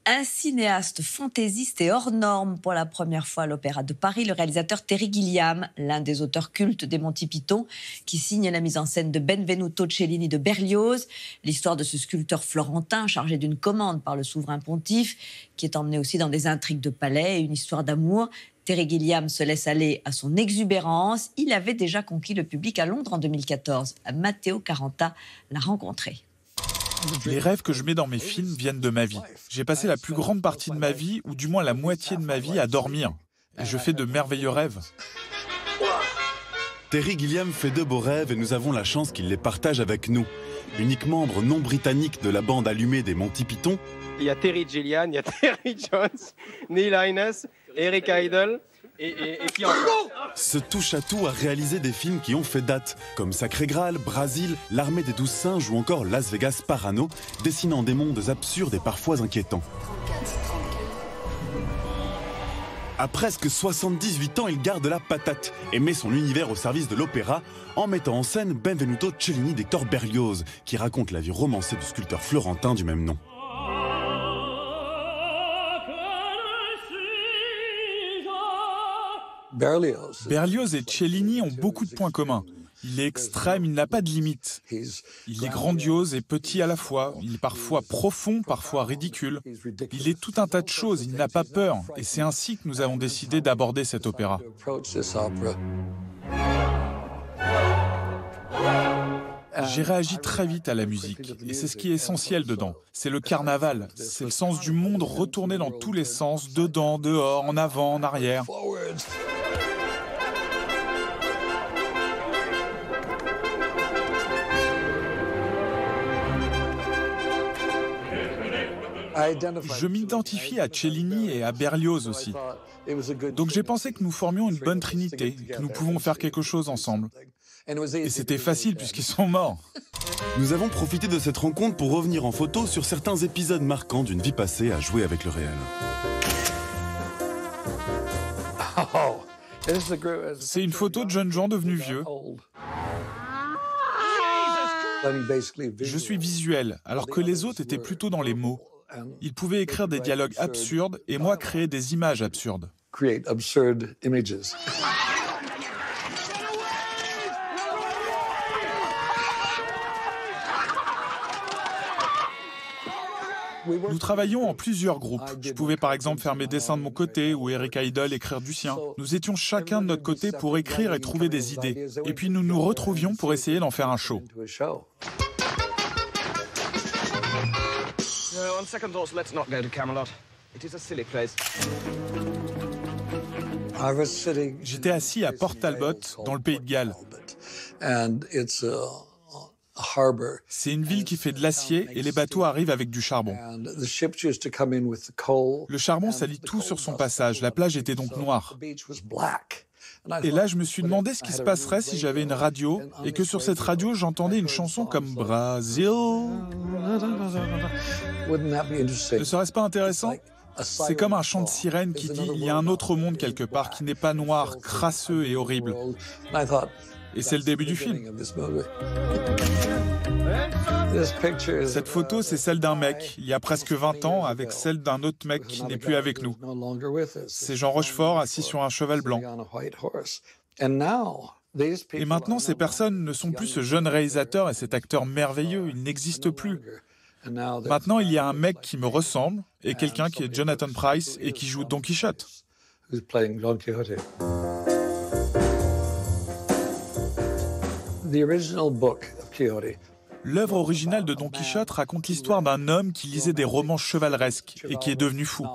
Un cinéaste fantaisiste et hors norme pour la première fois à l'Opéra de Paris, le réalisateur Terry Gilliam, l'un des auteurs cultes des Monty Python, qui signe la mise en scène de Benvenuto Cellini de Berlioz, l'histoire de ce sculpteur florentin chargé d'une commande par le souverain pontife, qui est emmené aussi dans des intrigues de palais et une histoire d'amour. Terry Gilliam se laisse aller à son exubérance. Il avait déjà conquis le public à Londres en 2014. Matteo Caranta l'a rencontré. Les rêves que je mets dans mes films viennent de ma vie. J'ai passé la plus grande partie de ma vie, ou du moins la moitié de ma vie, à dormir. Et je fais de merveilleux rêves. Terry Gilliam fait de beaux rêves et nous avons la chance qu'il les partage avec nous. Unique membre non britannique de la bande allumée des Monty Python. Il y a Terry Gilliam, il y a Terry Jones, Neil Innes, Eric Idle et qui encore. Ce touche-à-tout a réalisé des films qui ont fait date, comme Sacré Graal, Brasil, L'Armée des 12 singes ou encore Las Vegas Parano, dessinant des mondes absurdes et parfois inquiétants. À presque 78 ans, il garde la patate et met son univers au service de l'opéra en mettant en scène Benvenuto Cellini d'Hector Berlioz, qui raconte la vie romancée du sculpteur florentin du même nom. Berlioz et Cellini ont beaucoup de points communs. Il est extrême, il n'a pas de limite. Il est grandiose et petit à la fois. Il est parfois profond, parfois ridicule. Il est tout un tas de choses, il n'a pas peur. Et c'est ainsi que nous avons décidé d'aborder cet opéra. J'ai réagi très vite à la musique, et c'est ce qui est essentiel dedans. C'est le carnaval, c'est le sens du monde retourné dans tous les sens, dedans, dehors, en avant, en arrière. Je m'identifie à Cellini et à Berlioz aussi. Donc j'ai pensé que nous formions une bonne trinité, que nous pouvons faire quelque chose ensemble. Et c'était facile puisqu'ils sont morts. Nous avons profité de cette rencontre pour revenir en photo sur certains épisodes marquants d'une vie passée à jouer avec le réel. C'est une photo de jeunes gens devenus vieux. Je suis visuel, alors que les autres étaient plutôt dans les mots. Ils pouvaient écrire des dialogues absurdes et moi créer des images absurdes. Nous travaillions en plusieurs groupes. Je pouvais par exemple faire mes dessins de mon côté ou Eric Idle écrire du sien. Nous étions chacun de notre côté pour écrire et trouver des idées. Et puis nous nous retrouvions pour essayer d'en faire un show. J'étais assis à Port Talbot, dans le Pays de Galles. C'est une ville qui fait de l'acier et les bateaux arrivent avec du charbon. Le charbon salit tout sur son passage. La plage était donc noire. Et là, je me suis demandé ce qui se passerait si j'avais une radio et que sur cette radio, j'entendais une chanson comme Brasil. Ne serait-ce pas intéressant ? C'est comme un chant de sirène qui dit « il y a un autre monde quelque part qui n'est pas noir, crasseux et horrible ». Et c'est le début du film. Cette photo, c'est celle d'un mec, il y a presque 20 ans, avec celle d'un autre mec qui n'est plus avec nous. C'est Jean Rochefort assis sur un cheval blanc. Et maintenant, ces personnes ne sont plus ce jeune réalisateur et cet acteur merveilleux, ils n'existent plus. Maintenant, il y a un mec qui me ressemble et quelqu'un qui est Jonathan Pryce et qui joue Don Quichotte. L'œuvre originale de Don Quichotte raconte l'histoire d'un homme qui lisait des romans chevaleresques et qui est devenu fou.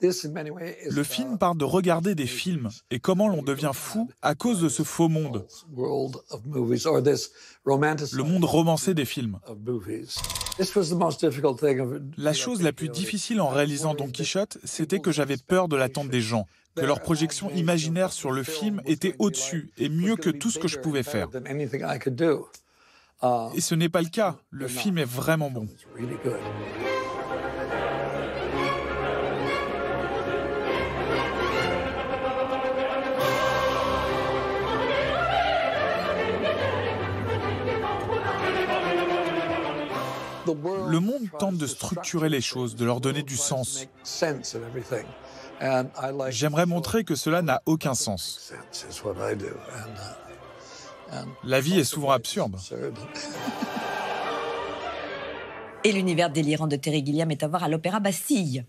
Le film parle de regarder des films et comment l'on devient fou à cause de ce faux monde. Le monde romancé des films. La chose la plus difficile en réalisant Don Quichotte, c'était que j'avais peur de l'attente des gens, que leur projection imaginaire sur le film était au-dessus et mieux que tout ce que je pouvais faire. Et ce n'est pas le cas, le film est vraiment bon. Le monde tente de structurer les choses, de leur donner du sens. J'aimerais montrer que cela n'a aucun sens. La vie est souvent absurde. Et l'univers délirant de Terry Gilliam est à voir à l'Opéra Bastille.